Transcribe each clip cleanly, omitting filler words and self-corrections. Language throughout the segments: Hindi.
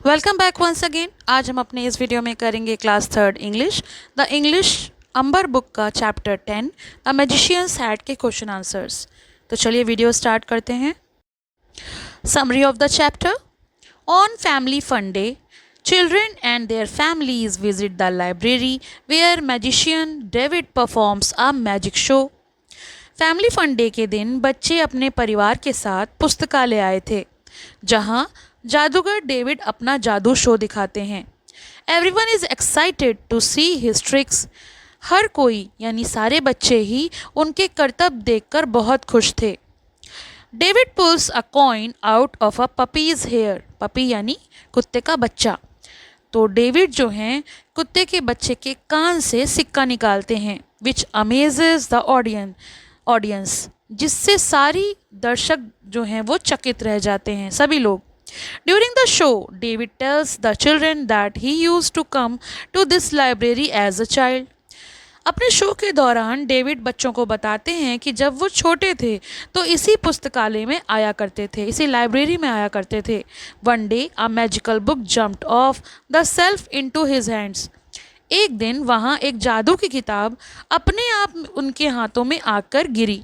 Welcome back once again. आज हम अपने इस वीडियो में करेंगे class third English, the English Amber book का चैप्टर 10 द मैजिशियंस हैट के क्वेश्चन आंसर्स। तो चलिए वीडियो स्टार्ट करते हैं। Summary of the chapter. On family fun day, children and their families visit the library where magician David performs a magic show. Family fun day के दिन बच्चे अपने परिवार के साथ पुस्तकालय आए थे जहां जादूगर डेविड अपना जादू शो दिखाते हैं। Everyone is excited to see his tricks. हर कोई यानी सारे बच्चे ही उनके करतब देखकर बहुत खुश थे। David pulls a coin out of a puppy's hair. Puppy यानी कुत्ते का बच्चा। तो डेविड जो हैं कुत्ते के बच्चे के कान से सिक्का निकालते हैं, विच अमेजेस द ऑडियंस, जिससे सारी दर्शक जो हैं वो चकित रह जाते हैं, सभी लोग। During the show David tells the children that he used to come to this library as a child. अपने शो के दौरान डेविड बच्चों को बताते हैं कि जब वो छोटे थे तो इसी पुस्तकालय में आया करते थे, इसी लाइब्रेरी में आया करते थे। One day a magical book jumped of the self into his hands. एक दिन वहाँ एक जादू की किताब अपने आप उनके हाथों में आकर गिरी।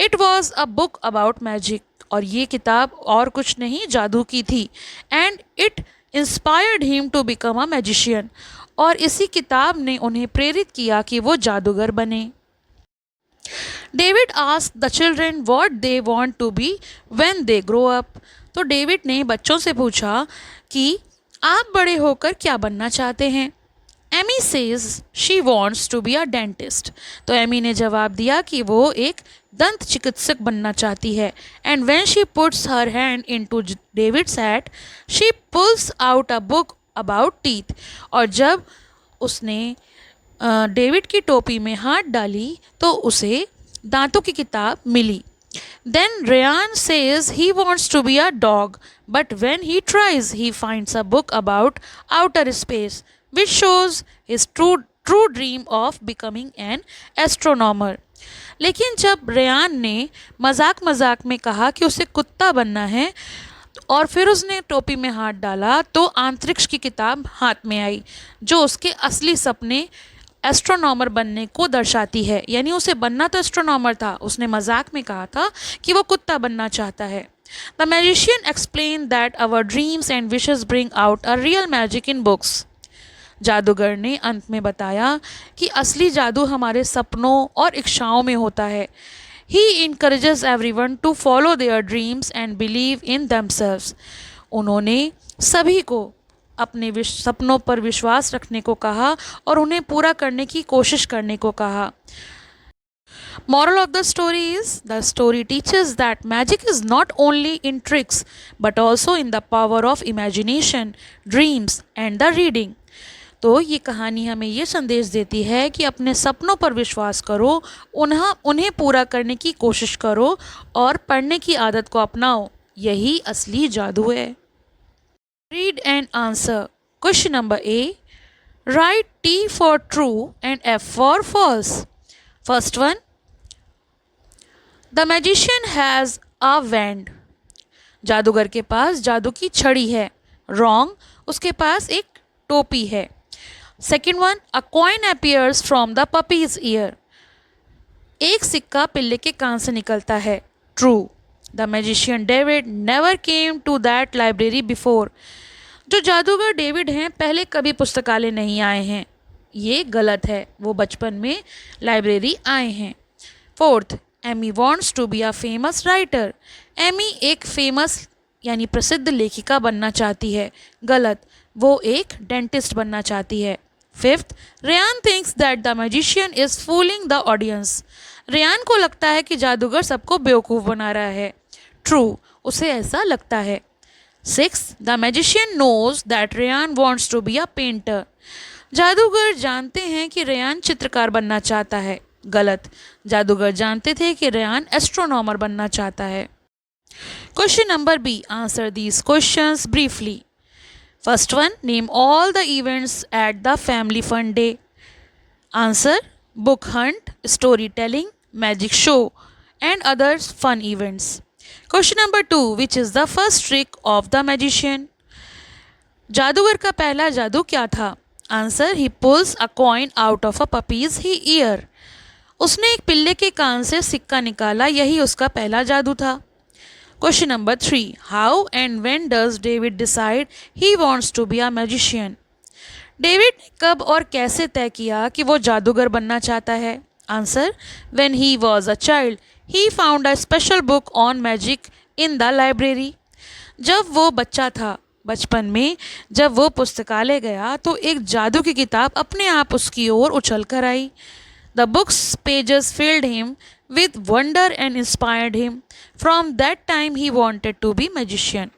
It was a book about magic, और ये किताब और कुछ नहीं जादू की थी। And it inspired him to become a magician, और इसी किताब ने उन्हें प्रेरित किया कि वो जादूगर बने। David asked the children what they want to be when they grow up. तो डेविड ने बच्चों से पूछा कि आप बड़े होकर क्या बनना चाहते हैं। Amy says she wants to be a dentist. तो एमी ने जवाब दिया कि वो एक दंत चिकित्सक बनना चाहती है। And when she puts her hand into David's hat she pools out a book about teeth. और जब उसने डेविड की टोपी में हाथ डाली तो उसे दांतों की किताब मिली। Then Ryan says he wants to be a dog, but when he tries, he finds a book about outer space, which shows his true dream of becoming an astronomer. लेकिन जब रेयान ने मजाक मजाक में कहा कि उसे कुत्ता बनना है और फिर उसने टोपी में हाथ डाला तो अंतरिक्ष की किताब हाथ में आई, जो उसके असली सपने एस्ट्रोनॉमर बनने को दर्शाती है। यानी उसे बनना तो एस्ट्रोनॉमर था, उसने मजाक में कहा था कि वो कुत्ता बनना चाहता है। The magician explain that our dreams and wishes bring out a real magic in books. जादूगर ने अंत में बताया कि असली जादू हमारे सपनों और इच्छाओं में होता है। He encourages everyone to follow their dreams and believe in themselves. उन्होंने सभी को अपने सपनों पर विश्वास रखने को कहा और उन्हें पूरा करने की कोशिश करने को कहा। Moral of the story is the story teaches that magic is not only in tricks but also in the power of imagination, dreams and the reading. तो ये कहानी हमें ये संदेश देती है कि अपने सपनों पर विश्वास करो, उन्हें पूरा करने की कोशिश करो और पढ़ने की आदत को अपनाओ। यही असली जादू है। Read and answer. Question number A. Write T for true and F for false. First one. The magician has a wand. जादूगर के पास जादू की छड़ी है। Wrong. उसके पास एक टोपी है। Second one. A coin appears from the puppy's ear. एक सिक्का पिल्ले के कान से निकलता है। True. The magician David never came to that library before. जो जादूगर डेविड हैं पहले कभी पुस्तकालय नहीं आए हैं। ये गलत है, वो बचपन में लाइब्रेरी आए हैं। Fourth, Amy wants to be a famous writer. Amy एक फेमस यानी प्रसिद्ध लेखिका बनना चाहती है। गलत, वो एक डेंटिस्ट बनना चाहती है। Fifth, Ryan thinks that the magician is fooling the audience. Ryan को लगता है कि जादूगर सबको बेवकूफ़ बना रहा है। ट्रू, उसे ऐसा लगता है। Sixth, the magician knows that Ryan wants to be a painter. जादूगर जानते हैं कि रेयान चित्रकार बनना चाहता है। गलत, जादूगर जानते थे कि रेयान एस्ट्रोनॉमर बनना चाहता है। Question number B. Answer these questions briefly. First one, name all the events at the family fun day. Answer, book hunt, storytelling, magic show and other fun events. Question number 2, which is the first trick of the magician? जादूगर का पहला जादू क्या था? Answer, he pools a coin out of a puppies he year. उसने एक पिल्ले के कान से सिक्का निकाला, यही उसका पहला जादू था। Question number 3, how and when does David decide he wants to be a magician? David ने कब और कैसे तय किया कि वो जादूगर बनना चाहता है? Answer, when he was a child he found a special book on magic in the library. जब वो बच्चा था, बचपन में जब वो पुस्तकालय गया तो एक जादू की किताब अपने आप उसकी ओर उछल कर आई। The book's pages filled him with wonder and inspired him. From that time he wanted to be magician.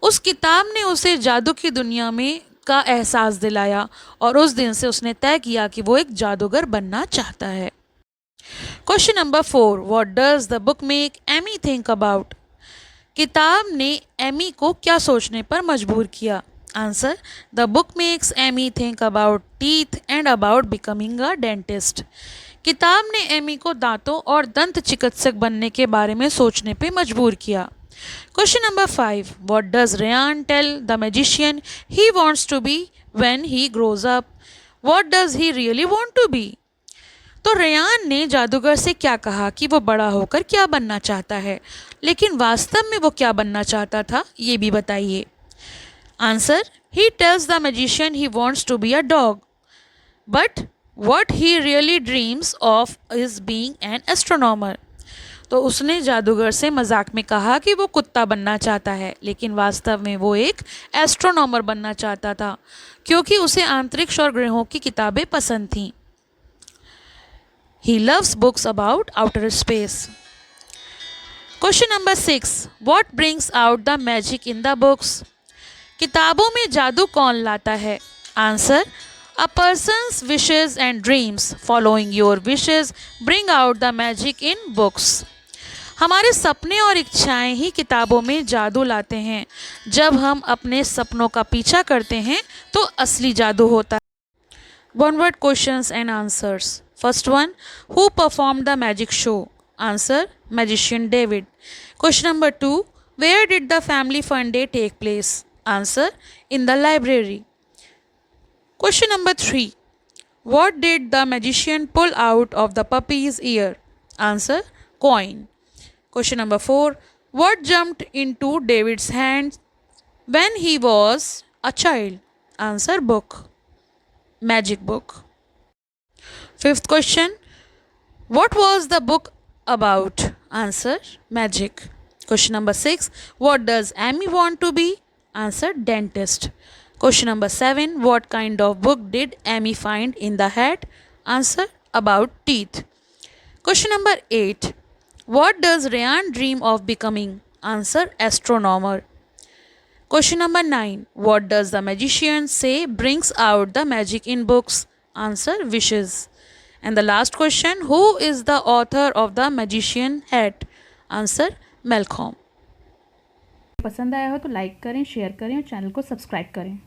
उस किताब ने उसे जादू की दुनिया में का एहसास दिलाया और उस दिन से उसने तय किया कि वो एक जादूगर बनना चाहता है। Question number 4, what does the book make Amy think about? किताब ने एमी को क्या सोचने पर मजबूर किया? Answer, the book makes Amy think about teeth and about becoming a dentist. किताब ने एमी को दांतों और दंत चिकित्सक बनने के बारे में सोचने पे मजबूर किया। Question number 5, what does Ryan tell the magician he wants to be when he grows up? What does he really want to be? तो रेयान ने जादूगर से क्या कहा कि वो बड़ा होकर क्या बनना चाहता है, लेकिन वास्तव में वो क्या बनना चाहता था, ये भी बताइए। Answer, he tells the magician he wants to be a dog, but what he really dreams of is being an astronomer. तो उसने जादूगर से मजाक में कहा कि वो कुत्ता बनना चाहता है, लेकिन वास्तव में वो एक एस्ट्रोनॉमर बनना चाहता था, क्योंकि उसे अंतरिक्ष और ग्रहों की किताबें पसंद थीं। He loves books about outer space. Question number 6, what brings out the magic in the books? किताबों में जादू कौन लाता है? Answer, a person's wishes and dreams. Following your wishes bring out the magic in books. हमारे सपने और इच्छाएं ही किताबों में जादू लाते हैं। जब हम अपने सपनों का पीछा करते हैं तो असली जादू होता है। One word questions and answers. First one, who performed the magic show? Answer, magician David. Question number 2, where did the family fun day take place? Answer, in the library. Question number 3, what did the magician pull out of the puppy's ear? Answer, coin. Question number 4, what jumped into David's hand when he was a child? Answer, book. Magic book. Fifth question, what was the book about? Answer, magic. Question number 6, what does Amy want to be? Answer, dentist. Question number 7, what kind of book did Amy find in the hat? Answer, about teeth. Question number 8, what does Rayan dream of becoming? Answer, astronomer. Question number 9, what does the magician say brings out the magic in books? Answer, wishes. And the last question, who is the author of the magician hat? Answer, Malcolm. पसंद आया हो तो लाइक करें, शेयर करें और चैनल को सब्सक्राइब करें।